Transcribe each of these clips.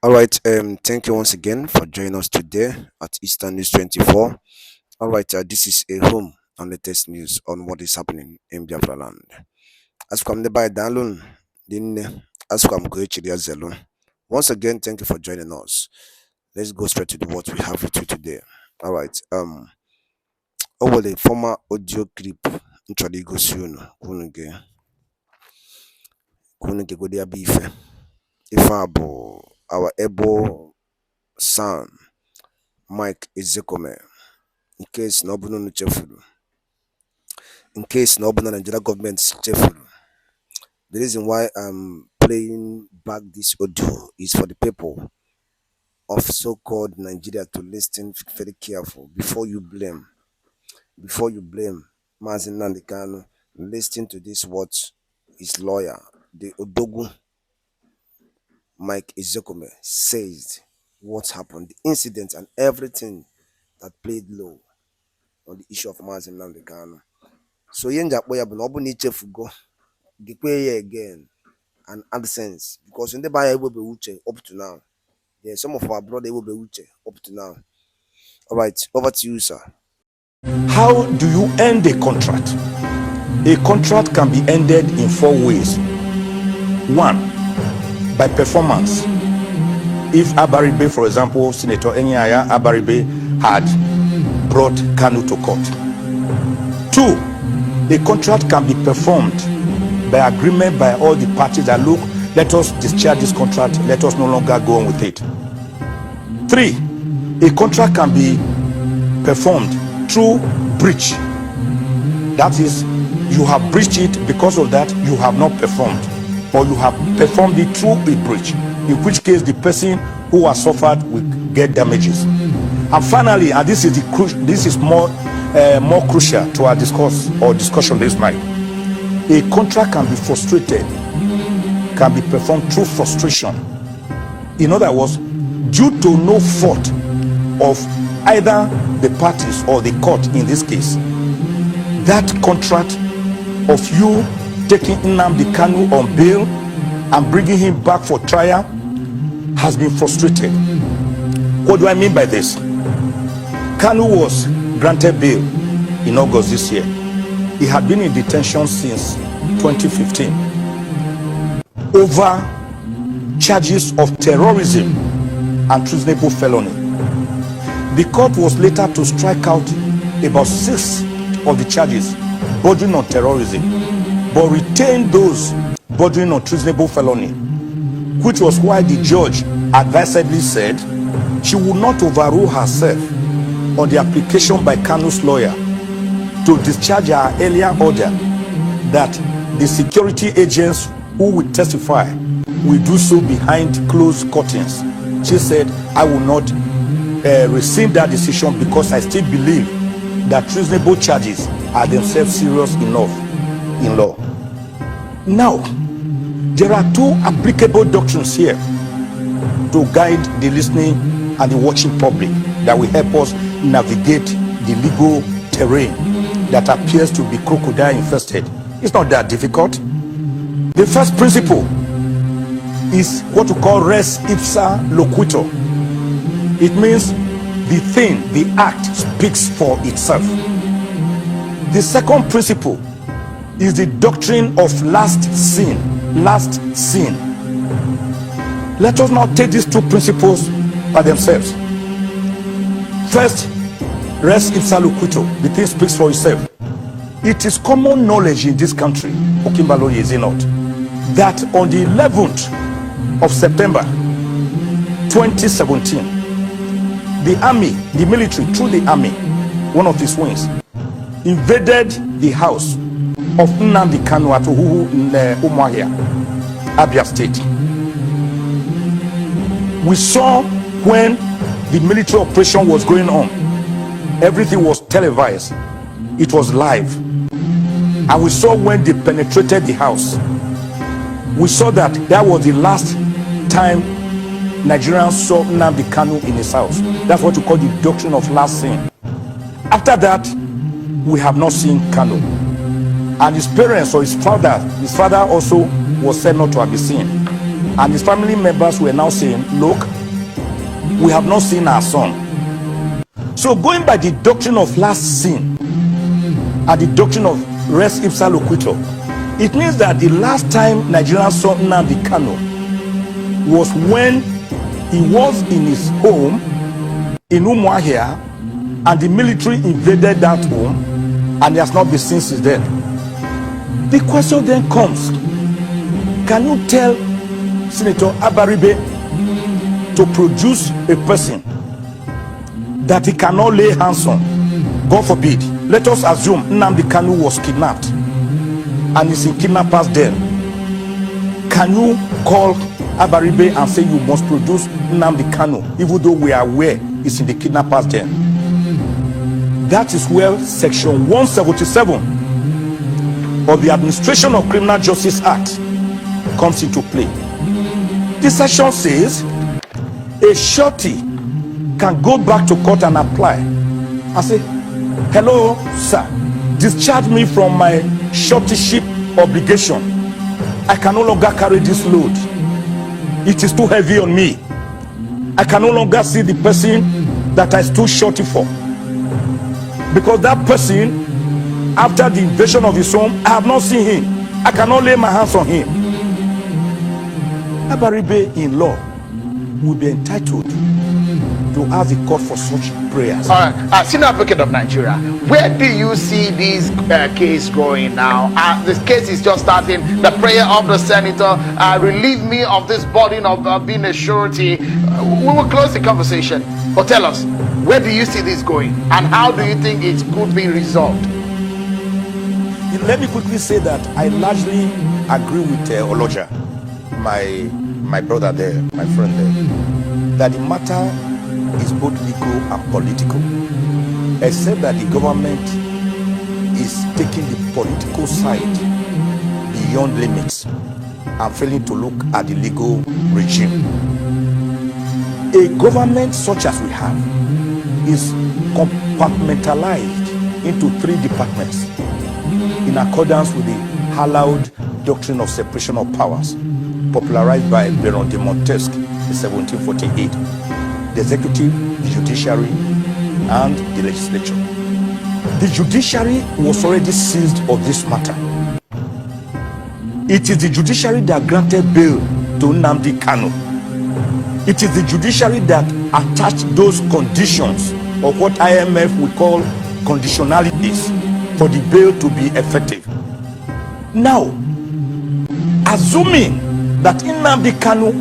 All right, thank you once again for joining us today at Eastern News 24. All right, this is a home and latest news on what is happening in Biafra land. As from the by download, then as from Goichiria Zelo. Once again, thank you for joining us. Let's go straight to the what we have with you today. All right, over the former audio clip, Nchadigo soon, Kununge Godia Bife, Ifabo, our able son, Mike Ozekhome. In case no one no chefulu. In case no one Nigeria government chefulu. The reason why I'm playing back this audio is for the people of so-called Nigeria to listen very careful before you blame. Before you blame Mazi Nnamdi Kanu, listen to this what his lawyer, the Odogu Mike Ozekhome, says what happened, the incident and everything that played low on the issue of Mazi Nnamdi Kanu. So yenja boya bu no bu ni chefugo gikwe again and AdSense because in the buy will be uche up to now. Yeah, some of our brother will be uche up to now. All right, over to you, sir. How do you end a contract? A contract can be ended in 4 ways. 1, by performance. If Abaribe, for example, Senator Enyaya Abaribe had brought Kanu to court. 2, a contract can be performed by agreement by all the parties that look, let us discharge this contract, let us no longer go on with it. 3, a contract can be performed through breach. That is, you have breached it, because of that you have not performed, or you have performed it through a breach, in which case the person who has suffered will get damages. And finally, and this is more crucial to our discussion this night, a contract can be frustrated, can be performed through frustration. In other words, due to no fault of either the parties or the court in this case, that contract of you taking Nnamdi Kanu on bail and bringing him back for trial has been frustrated. What do I mean by this? Kanu was granted bail in August this year. He had been in detention since 2015 over charges of terrorism and treasonable felony. The court was later to strike out about 6 of the charges bordering on terrorism, but retained those bordering on treasonable felony, which was why the judge advisedly said she would not overrule herself on the application by Kanu's lawyer to discharge her earlier order that the security agents who will testify will do so behind closed curtains. She said, I will not rescind that decision because I still believe that treasonable charges are themselves serious enough in law. Now, there are 2 applicable doctrines here to guide the listening and the watching public that will help us navigate the legal terrain that appears to be crocodile infested. It's not that difficult. The first principle is what we call res ipsa loquitur. It means the thing, the act speaks for itself. The second principle is the doctrine of last sin. Last sin. Let us now take these 2 principles by themselves. First, res ipsa loquitur, the thing speaks for itself. It is common knowledge in this country, Okimbalo, is it not, that on the 11th of September 2017, the army, the military, through the army, one of its wings, invaded the house of Nnamdi Kanu at Uhuhu in Umuahia, Abia State. We saw when the military operation was going on, everything was televised, it was live. And we saw when they penetrated the house, we saw that that was the last time Nigerians saw Nnamdi Kanu in his house. That's what we call the doctrine of last sin. After that, we have not seen Kanu. And his parents or his father also was said not to have been seen. And his family members were now saying, look, we have not seen our son. So going by the doctrine of last sin and the doctrine of res ipsa loquitur, it means that the last time Nigerian saw Nnamdi Kanu was when he was in his home in Umuahia and the military invaded that home, and he has not been seen since then. The question then comes, can you tell Senator Abaribe to produce a person that he cannot lay hands on? God forbid, let us assume Nnamdi Kanu was kidnapped and is in kidnappers' den. Can you call Abaribe and say you must produce Nnamdi Kanu, even though we are aware he's in the kidnappers' den? That is where section 177 of the Administration of Criminal Justice Act comes into play. This section says a shorty can go back to court and apply and say, hello sir, discharge me from my shortyship obligation. I can no longer carry this load. It is too heavy on me. I can no longer see the person that I stood shorty for, because that person, after the invasion of his home, I have not seen him. I cannot lay my hands on him. Abaribe in law will be entitled to ask the court for such prayers. All right, Senior Advocate of Nigeria, where do you see this case going now? This case is just starting. The prayer of the senator, relieve me of this burden of being a surety. We will close the conversation, but tell us, where do you see this going, and how do you think it could be resolved? Let me quickly say that I largely agree with Oloja, my brother there, my friend there, that the matter is both legal and political, except that the government is taking the political side beyond limits and failing to look at the legal regime. A government such as we have is compartmentalized into 3 departments in accordance with the hallowed doctrine of separation of powers popularized by Baron de Montesquieu in 1748. The executive, the judiciary, and the legislature. The judiciary was already seized of this matter. It is the judiciary that granted bail to Nnamdi Kanu. It is the judiciary that attached those conditions of what IMF will call conditionalities for the bail to be effective. Now, assuming that Nnamdi Kanu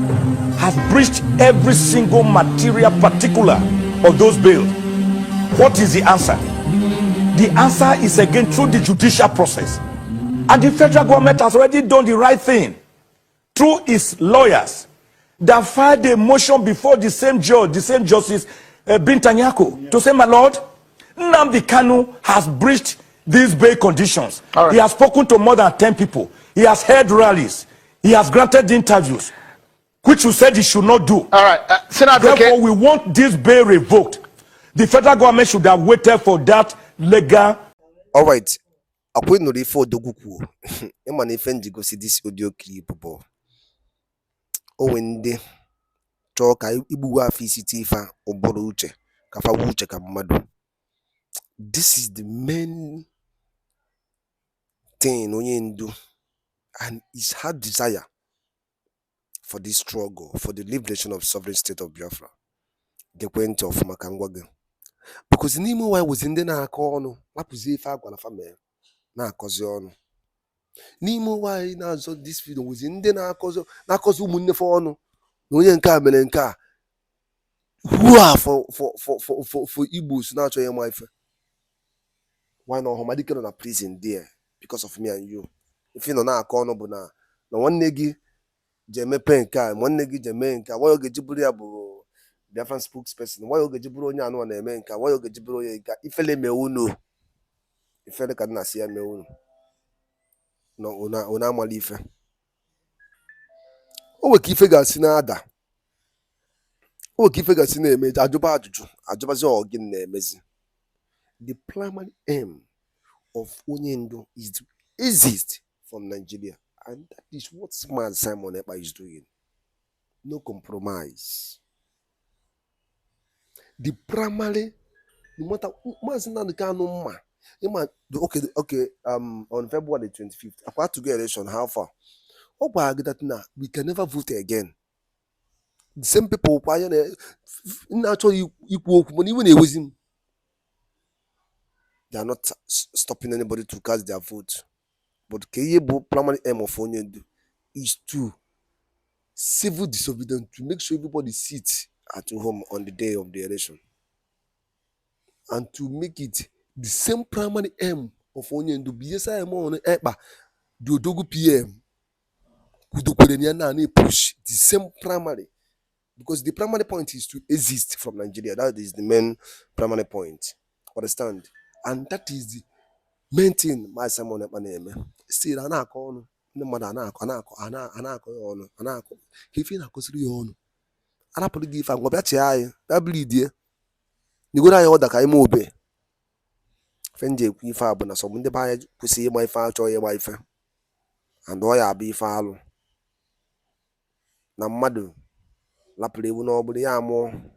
has breached every single material particular of those bails, what is the answer? The answer is again through the judicial process. And the federal government has already done the right thing through its lawyers that filed a motion before the same judge, the same Justice Bintanyako, to say, my lord, Nnamdi Kanu has breached these bail conditions. Right. He has spoken to more than 10 people. He has held rallies. He has granted interviews, which you said he should not do. All right, Senator. Therefore, we want this bail revoked. The federal government should have waited for that legal. All right. Akwai no for doguku. Ema na ife njigo si this audio clip bo. O wende chọ ka igbuwa afọ isi tifa oboro uche ka fa uche ka mmadụ. This is the main thing onye ndu, and his heart desire for this struggle for the liberation of sovereign state of Biafra. The point of Makangwaga. Because n'ime wa was ndị na-akọ ọnụ lapụzie ife agwa na family na-akọzi ọnụ. N'ime wa na-azọ this video was ndị na-akọzi ụmụnne fa ọnụ na onye nke a mere nke a. Who are for Igbos na-achọ ya ma ife. Why not Homadike nọ na prison there because of me and you? If you nọ na-akọ ọnụ bụ na nwanne gị je mepe nke a, nwanne gị je mee nke a, why oge jiburu ya bụ Biafran spokesperson, why oge jiburu onye anụ na-eme nke a, why oge jiburu onye nke a, ifele me unu. Ifele ka na si ya me unu. No, una amali ife. O we ka ife ga-asi na-ada. O we ka ife ga-asi na-eme, ajụba ajụjụ, ajụbazi ogin na-emezi. The primary aim of Onyendo is to exist from Nigeria, and that is what Smart Simon Ekpa is doing. no compromise. The primary, no matter Mazi Nnamdi Kanu okay, on February 25th, I to get election, how far? Oh, but that now we can never vote again. The same people, naturally equal money when they was him. They are not stopping anybody to cast their vote. But Keyebo primary aim of Onyendu is to civil disobedience, to make sure everybody sits at home on the day of the election, and to make it the same primary aim of Onyendu. BSI on Eba, the Odogu PM, push the same primary, because the primary point is to exist from Nigeria. That is the main primary point. Understand? And that is the main thing my Simon Ekpaneme. Still, Anako, no matter Anako, if you na anapụrụ gị ife agwa bịa chịa anyị bịa blidie nyegoro anyị ọda ka anyị mee obe. Ife nji ekwu ife a bụ na sọbụ ndị be anyị kwesịrị ịgba ife achọghị ịgba ife, and ọ ya abụ ife alụ na mmadụ lapụrụ ewu n'ọbụrụ ya amụọ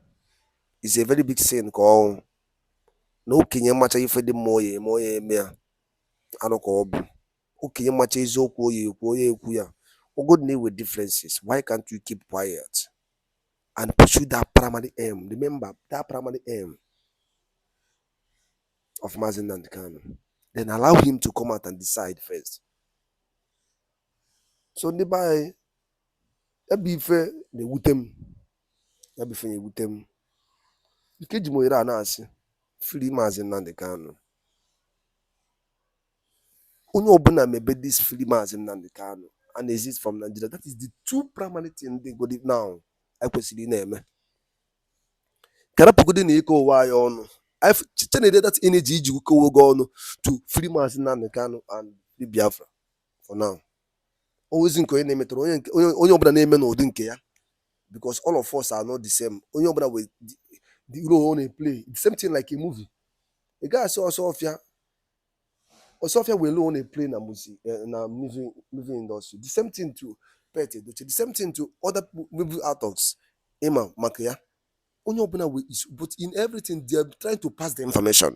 is a very big sin ka ọnwụ na okenye mmacha ife dị mma oye eme onye eme ya anụ ka ọ bụ okenye mmacha eziokwu oye ekwu onye ekwu ya. Good name with differences, why can't you keep quiet and pursue that primary aim? Remember that primary aim of Mazi Nnamdi Kanu. Then allow him to come out and decide first. So ndị be anyị ebe ife na-ewute m, ebe ife na-ewute m, ike ji m ohere a na-asị free Mazi Nnamdi Kanu. Onye ọbụla mebe this free Mazi Nnamdi Kanu and exist from Nigeria. That is the two primary things they go now. I kwesịrị na-eme. Karapụgodi na ike ụwa anyị ọnụ. Chinede that energy iji kowo go ọnụ to free Mazi Nnamdi Kanu and free Biafra for now. Always nke onye na-emetụrụ onye ọbụla na-eme n'ụdị nke ya, because all of us are not the same. Onye ọbụla with the role they play. The same thing like a movie. A guy saw Osofia will only play na music na movie industry. The same thing to Pete, the same thing to other movie actors. Emma Makia. Onye ọbụla is, but in everything they are trying to pass the information.